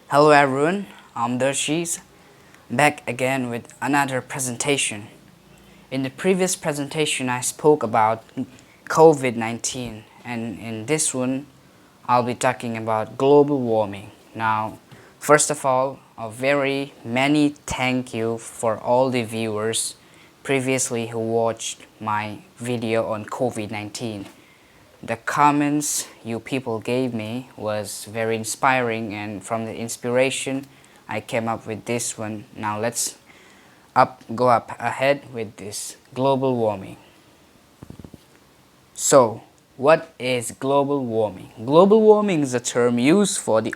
Hello everyone, I'm Darshis, back again with another presentation. In the previous presentation I spoke about COVID-19 and in this one I'll be talking about global warming. Now, first of all, a very many thank you for all the viewers previously who watched my video on COVID-19. The comments you people gave me was very inspiring, and from the inspiration I came up with this one. Now let's go up ahead with this global warming. So what is global warming? Global warming is a term used for the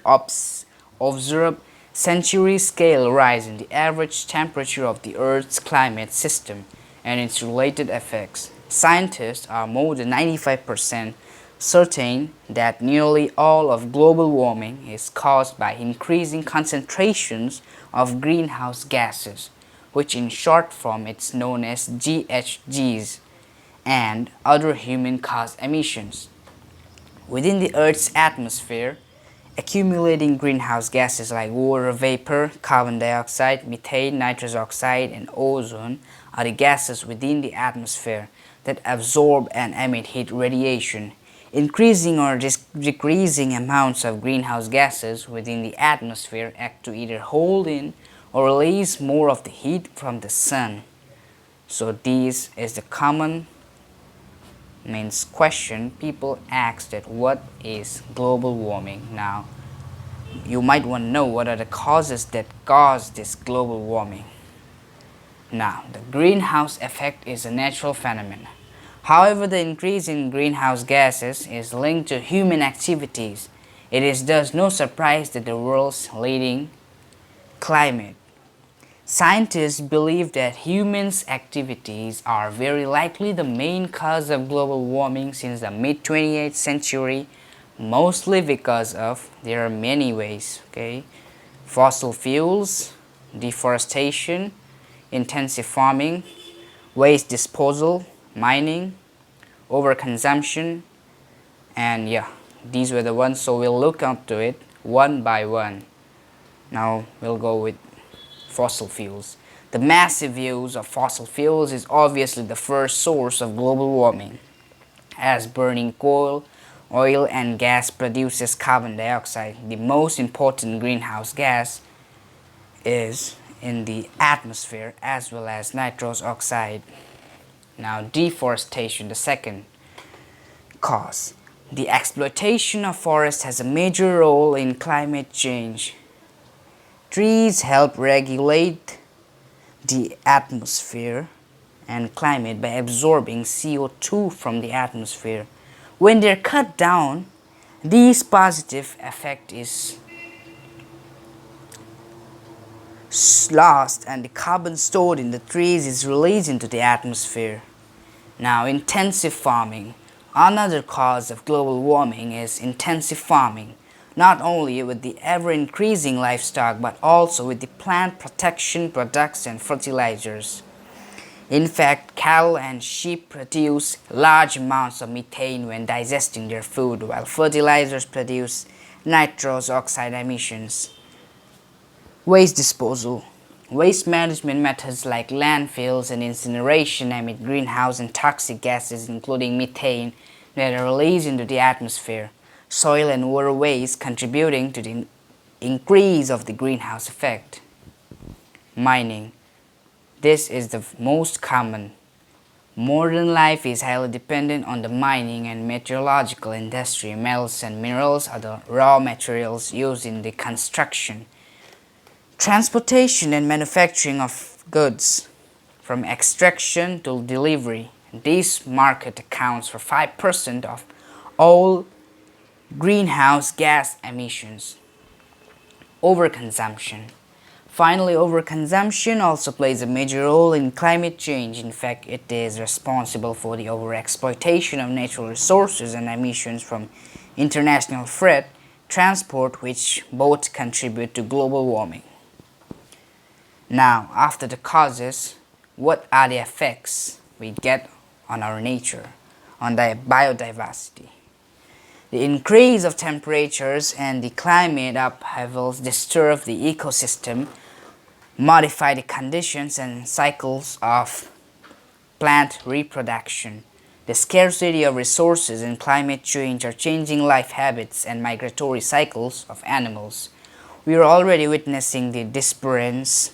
observed century scale rise in the average temperature of the Earth's climate system and its related effects. Scientists are more than 95% certain that nearly all of global warming is caused by increasing concentrations of greenhouse gases, which in short form it's known as GHGs, and other human-caused emissions. Within the Earth's atmosphere, accumulating greenhouse gases like water vapor, carbon dioxide, methane, nitrous oxide, and ozone are the gases within the atmosphere that absorb and emit heat radiation. Increasing or decreasing amounts of greenhouse gases within the atmosphere act to either hold in or release more of the heat from the sun. So this is the common question people ask, that what is global warming. Now you might want to know what are the causes that cause this global warming. Now the greenhouse effect is a natural phenomenon. However, the increase in greenhouse gases is linked to human activities. It is thus no surprise that the world's leading climate scientists believe that humans' activities are very likely the main cause of global warming since the mid-28th century, mostly because of there are many ways. Fossil fuels, deforestation, intensive farming, waste disposal, mining, overconsumption, and these were the ones, so we'll look up to it one by one. Now we'll go with fossil fuels. The massive use of fossil fuels is obviously the first source of global warming, as burning coal, oil and gas produces carbon dioxide. The most important greenhouse gas is in the atmosphere, as well as nitrous oxide. Now deforestation, the second cause. The exploitation of forests has a major role in climate change. Trees help regulate the atmosphere and climate by absorbing CO2 from the atmosphere. When they're cut down, this positive effect is lost and the carbon stored in the trees is released into the atmosphere. Now, intensive farming. Another cause of global warming is intensive farming, not only with the ever-increasing livestock but also with the plant protection products and fertilizers. In fact, cattle and sheep produce large amounts of methane when digesting their food, while fertilizers produce nitrous oxide emissions. Waste disposal. Waste management methods like landfills and incineration emit greenhouse and toxic gases, including methane, that are released into the atmosphere. Soil and water waste contributing to the increase of the greenhouse effect. Mining. This is the most common. Modern life is highly dependent on the mining and metallurgical industry. Metals and minerals are the raw materials used in the construction, transportation and manufacturing of goods, from extraction to delivery. This market accounts for 5% of all greenhouse gas emissions. Overconsumption. Finally, overconsumption also plays a major role in climate change. In fact, it is responsible for the overexploitation of natural resources and emissions from international freight transport, which both contribute to global warming. Now, after the causes, what are the effects we get on our nature, on the biodiversity? The increase of temperatures and the climate upheavals disturb the ecosystem, modify the conditions and cycles of plant reproduction. The scarcity of resources and climate change are changing life habits and migratory cycles of animals. We are already witnessing the disappearance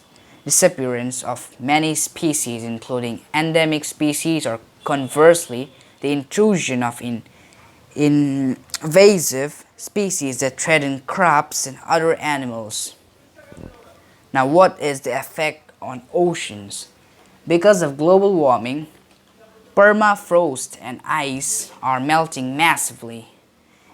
of many species, including endemic species, or conversely, the intrusion of invasive species that threaten crops and other animals. Now, what is the effect on oceans? Because of global warming, permafrost and ice are melting massively,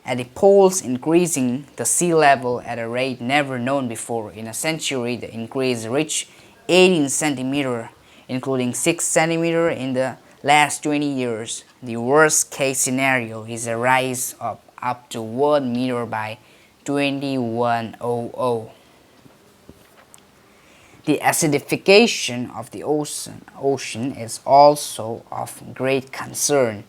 at the poles increasing the sea level at a rate never known before. In a century, the increase reached 18 centimeters, including 6 centimeters in the last 20 years. The worst case scenario is a rise of up to 1 meter by 2100. The acidification of the ocean is also of great concern.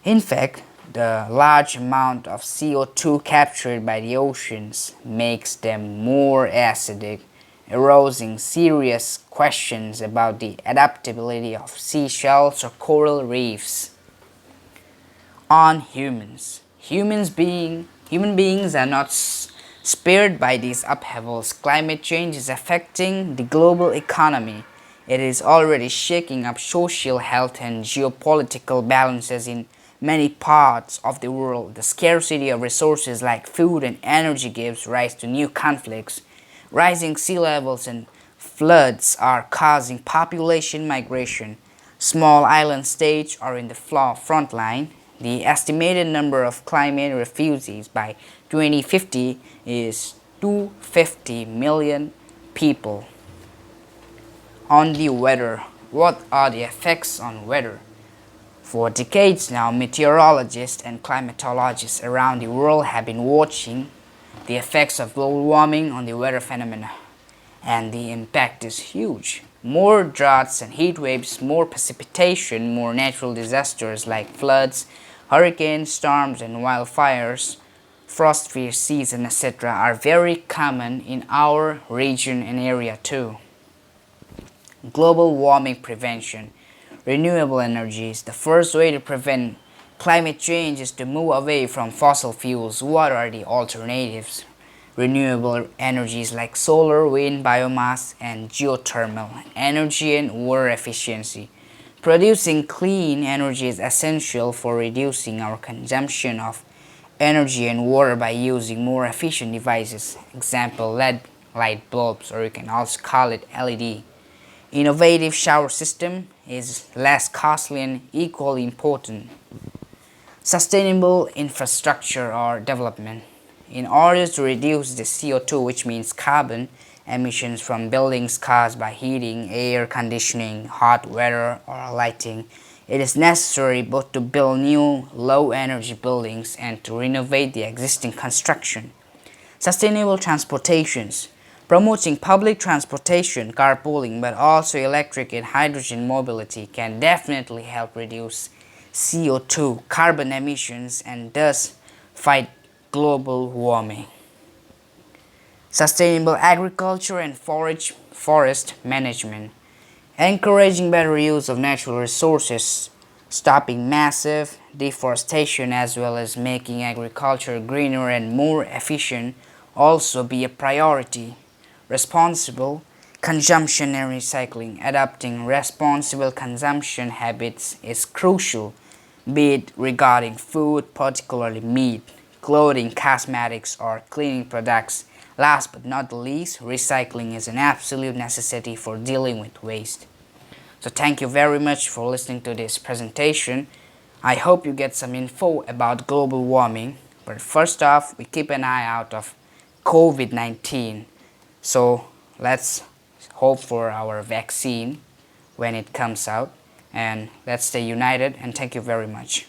In fact, the large amount of CO2 captured by the oceans makes them more acidic, arousing serious questions about the adaptability of seashells or coral reefs. On humans. Human beings are not spared by these upheavals. Climate change is affecting the global economy. It is already shaking up social health and geopolitical balances in many parts of the world. The scarcity of resources like food and energy gives rise to new conflicts. Rising sea levels and floods are causing population migration. Small island states are in the front line. The estimated number of climate refugees by 2050 is 250 million people. On the weather, what are the effects on weather? For decades now, meteorologists and climatologists around the world have been watching the effects of global warming on the weather phenomena, and the impact is huge. More droughts and heat waves, more precipitation, more natural disasters like floods, hurricanes, storms, and wildfires, frost-free season, etc. are very common in our region and area too. Global warming prevention. Renewable energies. The first way to prevent climate change is to move away from fossil fuels. What are the alternatives? Renewable energies like solar, wind, biomass, and geothermal energy and water efficiency. Producing clean energy is essential for reducing our consumption of energy and water by using more efficient devices. Example, LED light bulbs, or you can also call it LED. Innovative shower system is less costly and equally important. Sustainable infrastructure or development. In order to reduce the CO2, which means carbon emissions from buildings caused by heating, air conditioning, hot weather, or lighting, it is necessary both to build new low-energy buildings and to renovate the existing construction. Sustainable transportations. Promoting public transportation, carpooling, but also electric and hydrogen mobility can definitely help reduce CO2, carbon emissions, and thus fight global warming. Sustainable agriculture and forest management. Encouraging better use of natural resources, stopping massive deforestation, as well as making agriculture greener and more efficient also be a priority. Responsible consumption and recycling. Adopting responsible consumption habits is crucial, be it regarding food, particularly meat, clothing, cosmetics, or cleaning products. Last but not the least, recycling is an absolute necessity for dealing with waste. So thank you very much for listening to this presentation. I hope you get some info about global warming. But first off, we keep an eye out of COVID-19. So let's hope for our vaccine when it comes out, and let's stay united, and thank you very much.